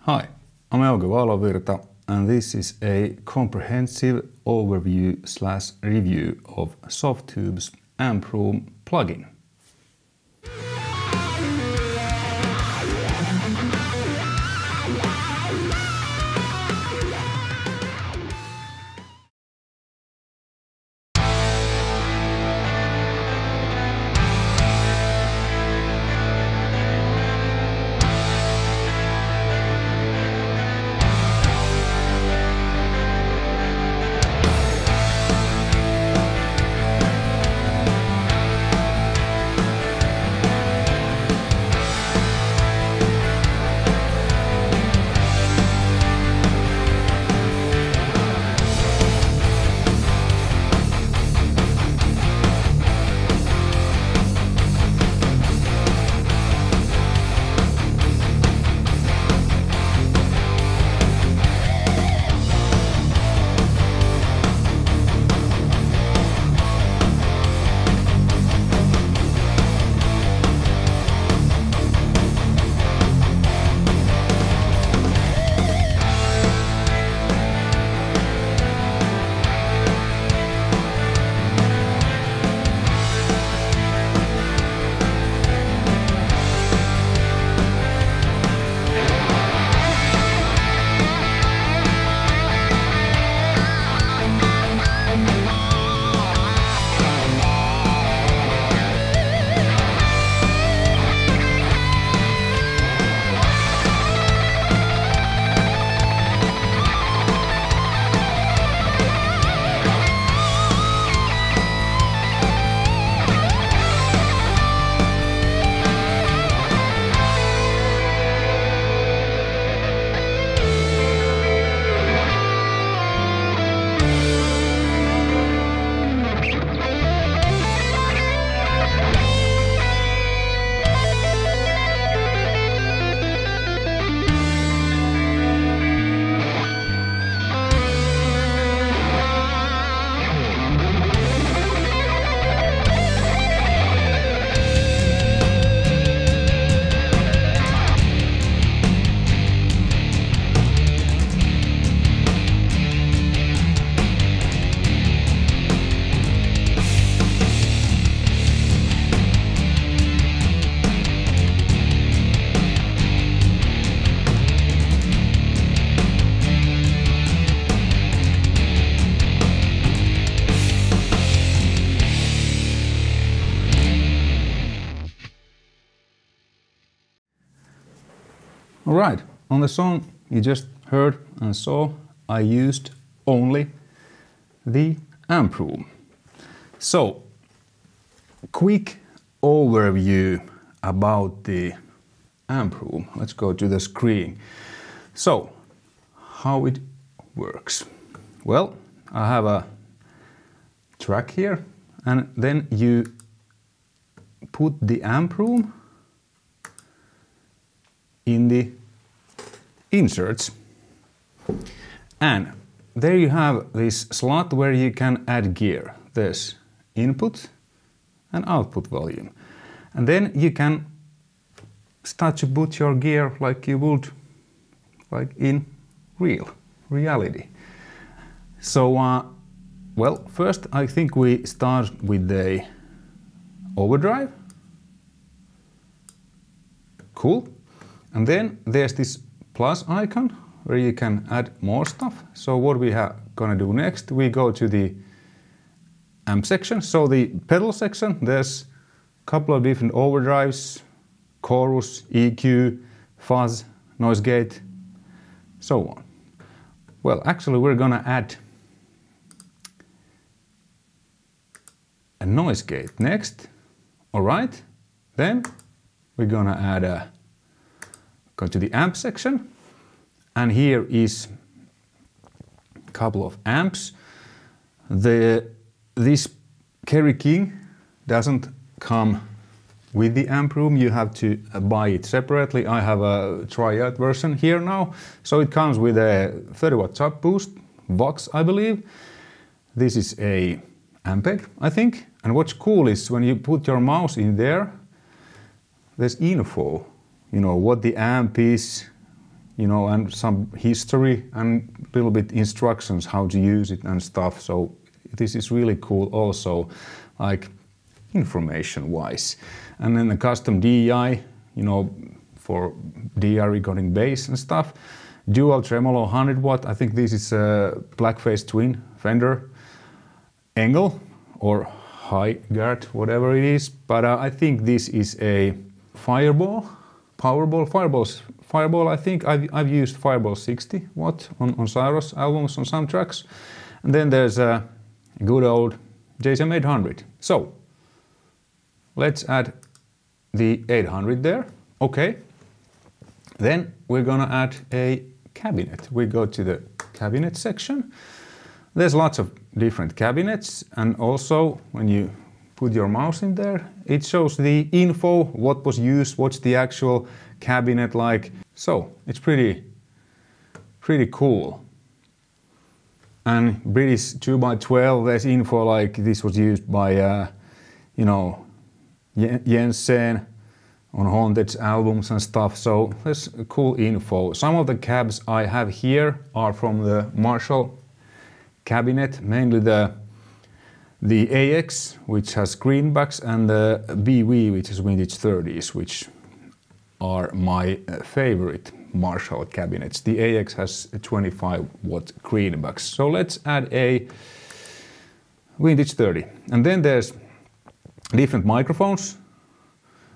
Hi, I'm Euge Valovirta, and this is a comprehensive overview/review of SOFTUBE's Amp Room plugin. Alright, on the song you just heard and saw, I used only the amp room. So, quick overview about the amp room. Let's go to the screen. So, how it works. Well, I have a track here, and then you put the amp room in the inserts, and there you have this slot where you can add gear. There's input and output volume, and then you can start to put your gear like you would like in reality. So well, first I think we start with the overdrive. Cool. And then there's this plus icon where you can add more stuff. So what we are gonna do next, we go to the amp section. So the pedal section, there's a couple of different overdrives, chorus, EQ, fuzz, noise gate, so on. Well, actually we're gonna add a noise gate next. All right, then we're gonna add go to the amp section, and here is a couple of amps. This Kerry King doesn't come with the amp room, you have to buy it separately. I have a tryout version here now, so it comes with a 30-watt sub boost, Vox I believe. This is a Ampeg, I think, and what's cool is when you put your mouse in there, there's info, you know, what the amp is, you know, and some history and a little bit instructions how to use it and stuff. So this is really cool also, like information wise. And then the custom DI, you know, for DI recording bass and stuff. Dual tremolo 100 watt. I think this is a blackface twin Fender Engel or high guard, whatever it is. But I think this is a Fireball, Fireball. I think I've used Fireball 60 watt on Cyros albums on some tracks. And then there's a good old JSM 800. So let's add the 800 there. Okay. Then we're gonna add a cabinet. We go to the cabinet section. There's lots of different cabinets, and also when you put your mouse in there, it shows the info, what was used, what's the actual cabinet like. So it's pretty cool. And British 2x12, there's info like this was used by, you know, Henson on Haunted albums and stuff. So there's cool info. Some of the cabs I have here are from the Marshall cabinet, mainly the AX, which has greenbacks, and the BV, which is vintage 30s, which are my favorite Marshall cabinets. The AX has 25 watt greenbacks. So let's add a vintage 30. And then there's different microphones.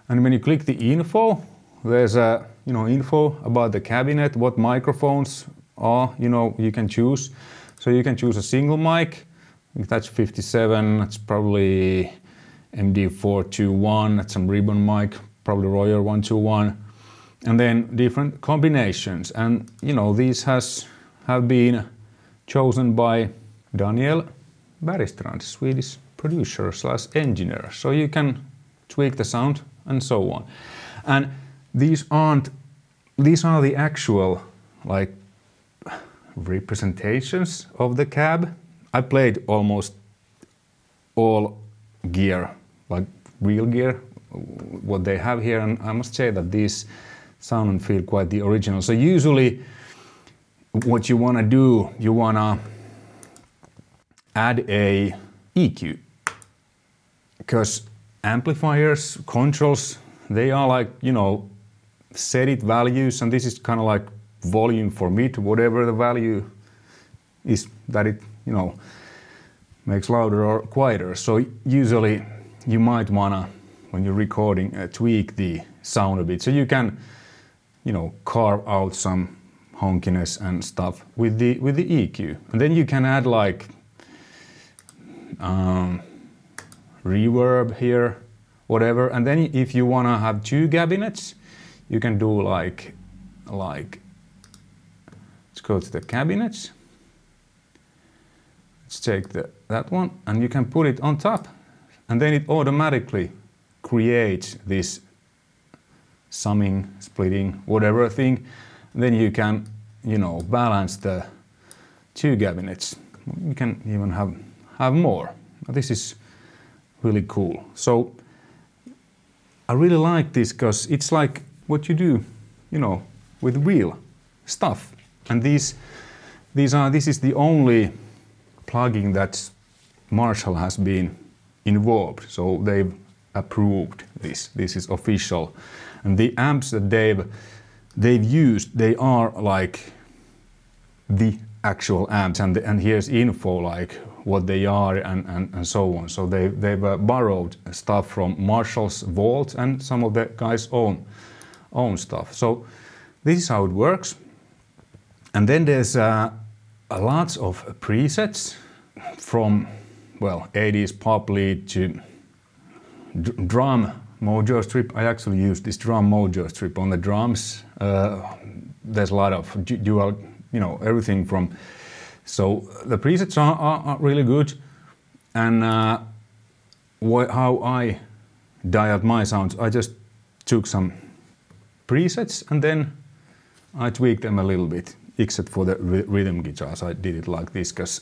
And when you click the info, there's a, you know, info about the cabinet, what microphones are, you know, you can choose. So you can choose a single mic. That's 57, that's probably MD421, that's some ribbon mic, probably Royer 121. And then different combinations. And you know, these have been chosen by Daniel Bergstrand, Swedish producer / engineer. So you can tweak the sound and so on. And these are the actual like representations of the cab. I played almost all gear, like real gear, what they have here, and I must say that these sound and feel quite the original. So usually what you want to do, you want to add a EQ, because amplifiers, controls, they are like, you know, set it values, and this is kind of like volume for mid, whatever the value is that it, you know, makes louder or quieter. So usually you might wanna, when you're recording, tweak the sound a bit, so you can, you know, carve out some honkiness and stuff with the EQ, and then you can add like reverb here, whatever. And then if you wanna have two cabinets, you can do like let's go to the cabinets. Let's take that one, and you can put it on top, and then it automatically creates this summing, splitting, whatever thing. And then you can, you know, balance the two cabinets. You can even have more. This is really cool. So I really like this because it's like what you do, you know, with real stuff. And this is the only plugin that Marshall has been involved. So they've approved this. This is official. And the amps that they've used, they are like the actual amps, and here's info like what they are and so on. So they've borrowed stuff from Marshall's vault and some of the guys' own stuff. So this is how it works. And then there's lots of presets from, well, 80s pop lead to drum mojo strip. I actually used this drum mojo strip on the drums. There's a lot of dual, you know, everything from. So the presets are really good. And how I dialed my sounds, I just took some presets and then I tweaked them a little bit, except for the rhythm guitars. I did it like this because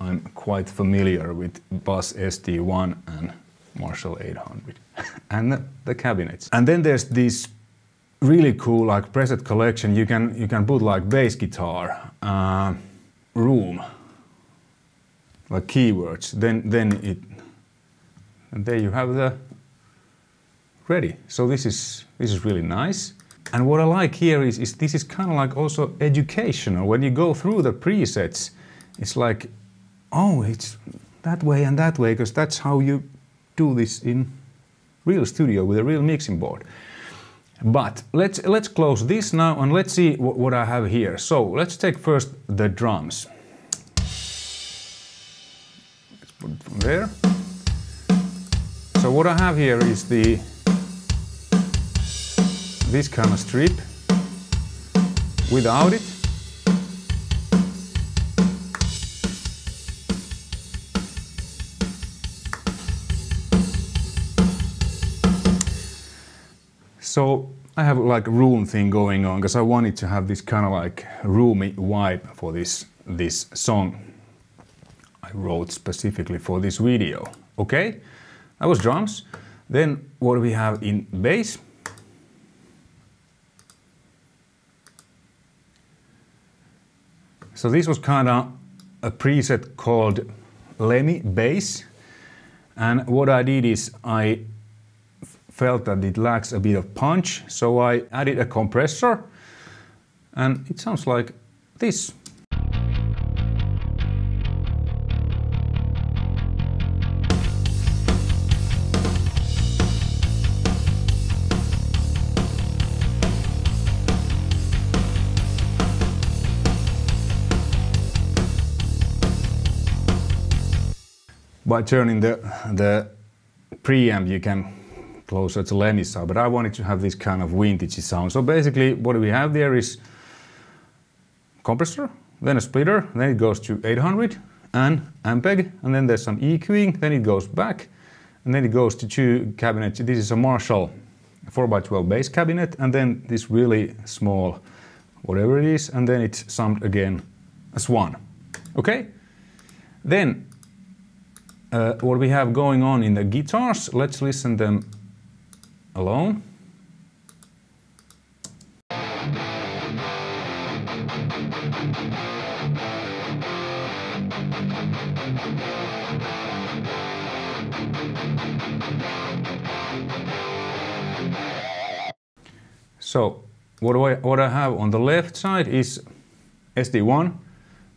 I'm quite familiar with Bass ST1 and Marshall 800 and the cabinets. And then there's these really cool like preset collection. You can put like bass guitar, room, like keywords. Then it, and there you have the ready. So this is really nice. And what I like here is this is kind of like also educational. When you go through the presets, it's like, oh, it's that way and that way, because that's how you do this in real studio with a real mixing board. But let's close this now and let's see what I have here. So let's take first the drums. Let's put it from there. So what I have here is this kind of strip without it. So I have like a room thing going on because I wanted to have this kind of like roomy vibe for this song I wrote specifically for this video. Okay, that was drums. Then what do we have in bass? So this was kind of a preset called Lemmy Bass, and what I did is I felt that it lacks a bit of punch, so I added a compressor, and it sounds like this. By turning the preamp, you can closer to Lemmy sound, but I wanted to have this kind of vintage sound. So basically what we have there is compressor, then a splitter, then it goes to 800 and Ampeg, and then there's some EQing, then it goes back, and then it goes to two cabinets. This is a Marshall 4x12 bass cabinet, and then this really small whatever it is, and then it's summed again as one. Okay? Then what we have going on in the guitars, let's listen them alone. So what I have on the left side is SD1,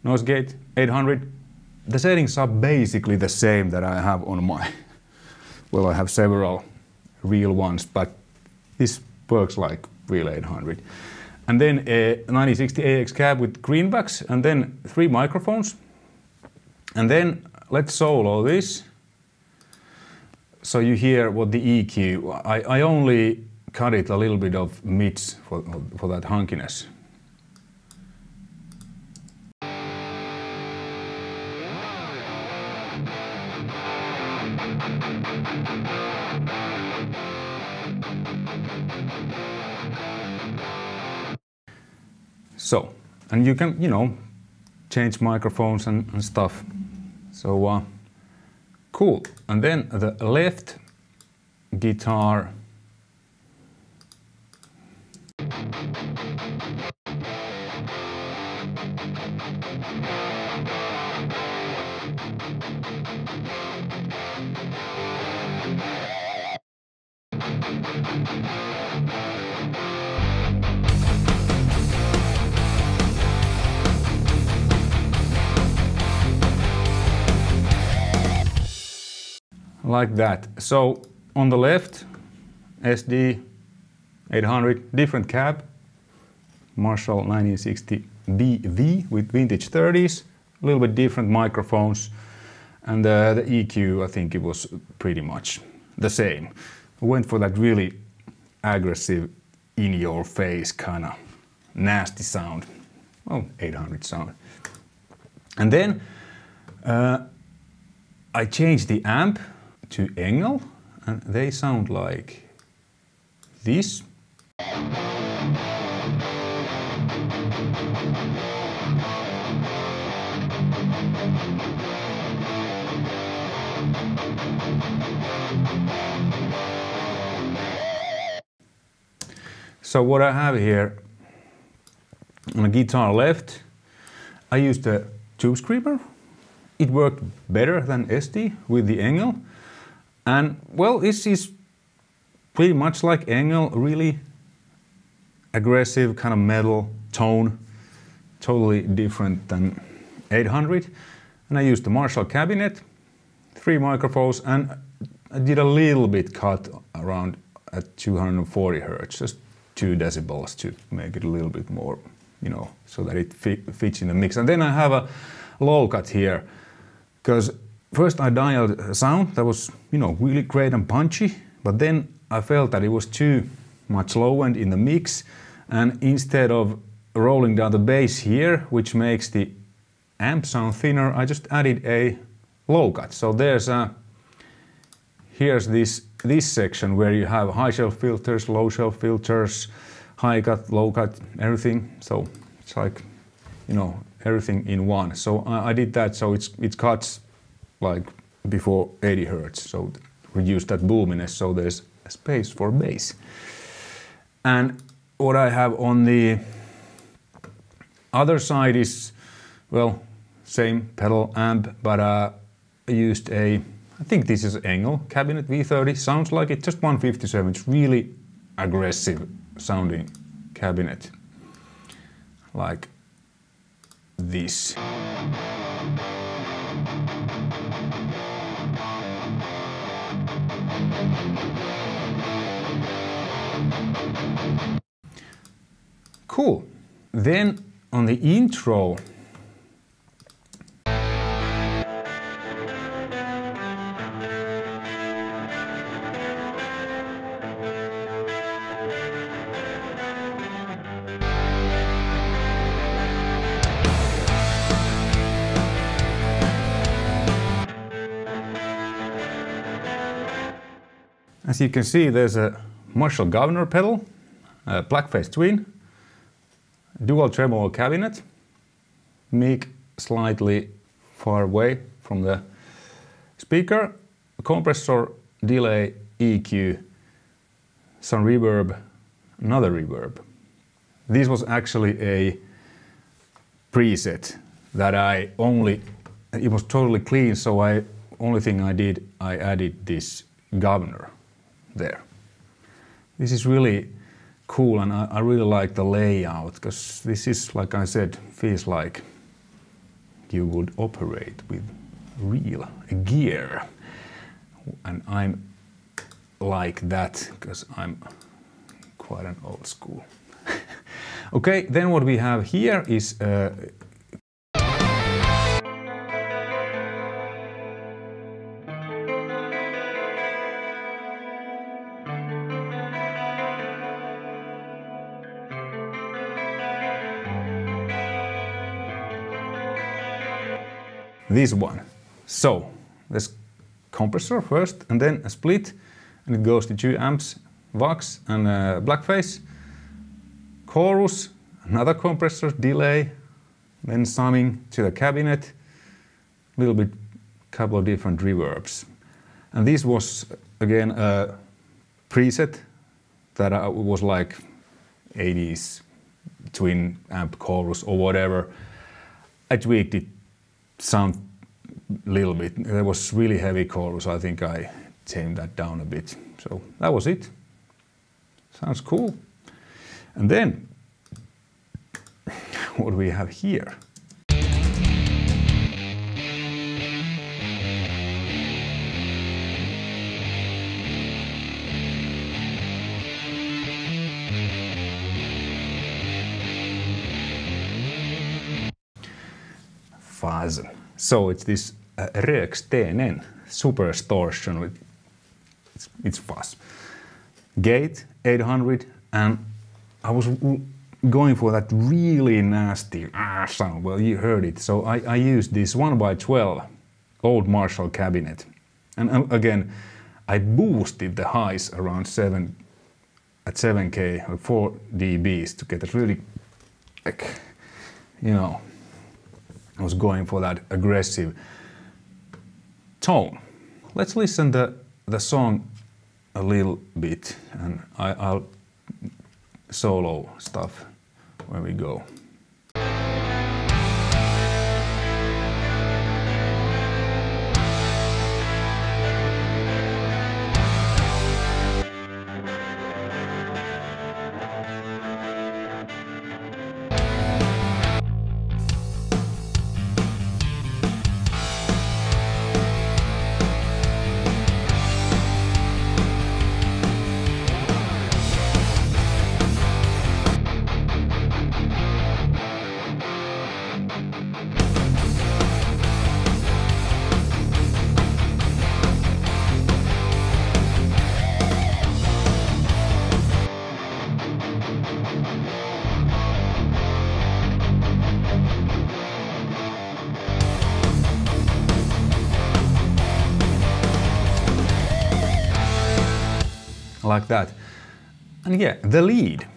noise gate 800. The settings are basically the same that I have on my, well, I have several real ones, but this works like real 800. And then a 9060 AX cab with greenbacks, and then 3 microphones. And then let's solo this, so you hear what the EQ. I only cut it a little bit of mids for that hunkiness. So, and you can, you know, change microphones and stuff. So, cool. And then the left guitar. Like that. So on the left, SD 800, different cab, Marshall 1960 BV with vintage 30s, a little bit different microphones, and the EQ, I think it was pretty much the same. I went for that really aggressive, in-your-face kind of nasty sound, well, 800 sound. And then I changed the amp to Engel, and they sound like this. So So what I have here on the guitar left, I used a tube screamer. It worked better than SD with the Engel. And well, this is pretty much like Engel, really aggressive kind of metal tone, totally different than 800. And I used the Marshall cabinet, 3 microphones, and I did a little bit cut around at 240 Hertz, just 2 decibels to make it a little bit more, you know, so that it fits in the mix. And then I have a low cut here, because first I dialed a sound that was, you know, really great and punchy, but then I felt that it was too much low end in the mix, and instead of rolling down the bass here, which makes the amp sound thinner, I just added a low cut. So there's a, here's this section where you have high shelf filters, low shelf filters, high cut, low cut, everything. So it's like, you know, everything in one. So I did that, so it cuts like before 80 Hertz, so reduce that boominess, so there's a space for bass. And what I have on the other side is, well, same pedal amp, but I used a, I think this is Engel cabinet V30, sounds like it, just 157, it's really aggressive sounding cabinet, like this. Cool. Then on the intro, as you can see, there's a Marshall governor pedal, a blackface twin, dual tremolo cabinet, mic slightly far away from the speaker, compressor, delay, EQ, some reverb, another reverb. This was actually a preset that I only, it was totally clean, so only thing I did, I added this governor there. This is really cool, and I really like the layout, because this is, like I said, feels like you would operate with real gear. And I'm like that, because I'm quite an old school. Okay, then what we have here is this one. So there's compressor first, and then a split, and it goes to 2 amps, Vox and blackface, chorus, another compressor, delay, then summing to the cabinet, a little bit, couple of different reverbs. And this was again a preset that was like 80s twin amp chorus or whatever. I tweaked it sound a little bit. There was really heavy chorus. I think I tamed that down a bit. So that was it. Sounds cool. And then what do we have here? Fuzz. So it's this RAWK TNN Superstortion. It's fuzz. Gate 800, and I was going for that really nasty sound. Well, you heard it. So I used this 1x12 old Marshall cabinet, and again I boosted the highs around 7K or 4 dBs to get a really, like, you know, I was going for that aggressive tone. Let's listen to the song a little bit, and I'll solo stuff where we go. Like that. And yeah, the lead.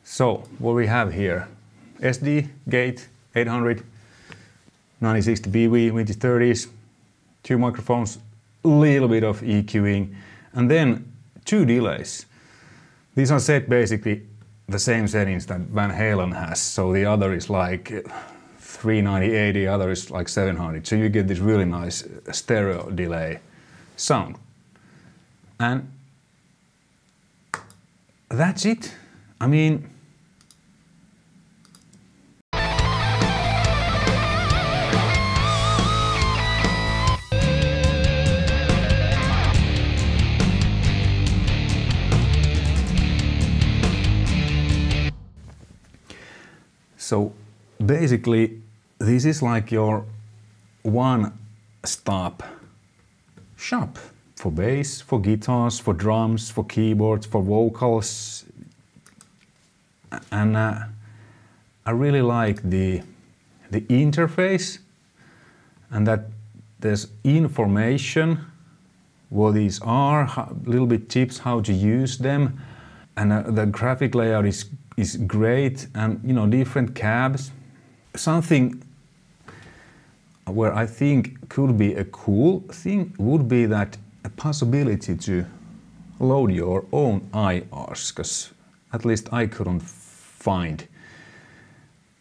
So what we have here, SD gate 800, 9060 BW, vintage 30s, 2 microphones, a little bit of EQing, and then 2 delays. These are set basically the same settings that Van Halen has. So the other is like 390, the other is like 700. So you get this really nice stereo delay sound. And that's it. I mean, so basically, this is like your one-stop shop for bass, for guitars, for drums, for keyboards, for vocals. And I really like the interface, and that there's information what these are, a little bit tips how to use them, and the graphic layout is great, and you know, different cabs. Something where I think could be a cool thing would be that a possibility to load your own IRs, because at least I couldn't find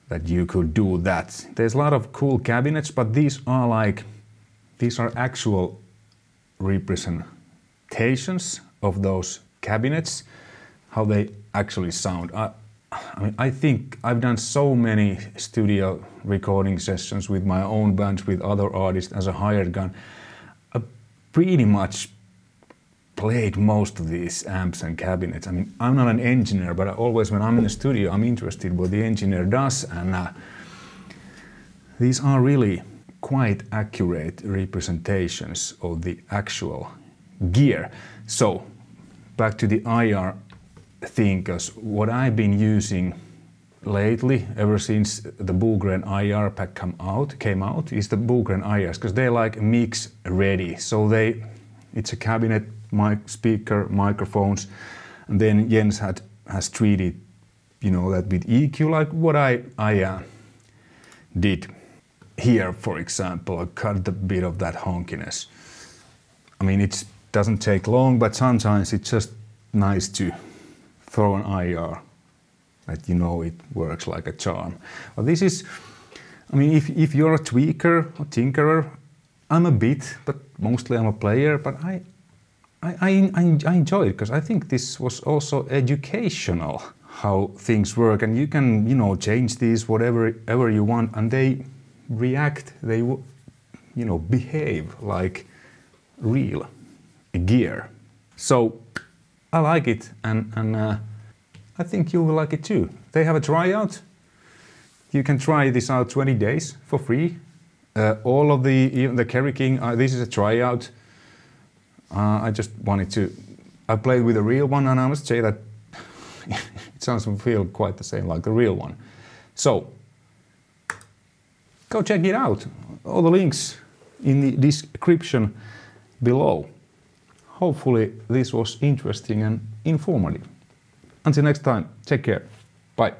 that you could do that. There's a lot of cool cabinets, but these are actual representations of those cabinets, how they actually sound. I mean, I think I've done so many studio recording sessions with my own bands, with other artists as a hired gun. I pretty much played most of these amps and cabinets. I mean, I'm not an engineer, but always when I'm in the studio, I'm interested in what the engineer does, and these are really quite accurate representations of the actual gear. So, back to the IR thing, because what I've been using lately, ever since the Bogren IR pack came out, is the Bogren IRs, because they're like mix ready. So it's a cabinet, speaker, microphones, and then Jens has treated, you know, that with EQ, like what I did here, for example. I cut a bit of that honkiness. I mean, it doesn't take long, but sometimes it's just nice to throw an IR that you know it works like a charm. But this is, I mean, if you're a tweaker or tinkerer, I'm a bit, but mostly I'm a player, but I enjoy it, because I think this was also educational, how things work, and you can, you know, change these whatever you want, and they react, they, you know, behave like real gear. So I like it, and I think you will like it too. They have a tryout. You can try this out 20 days for free. All of the Kerry King, this is a tryout. I just wanted to, I played with a real one, and I must say that it doesn't feel quite the same like a real one. So go check it out. All the links in the description below. Hopefully this was interesting and informative. Until next time, take care. Bye.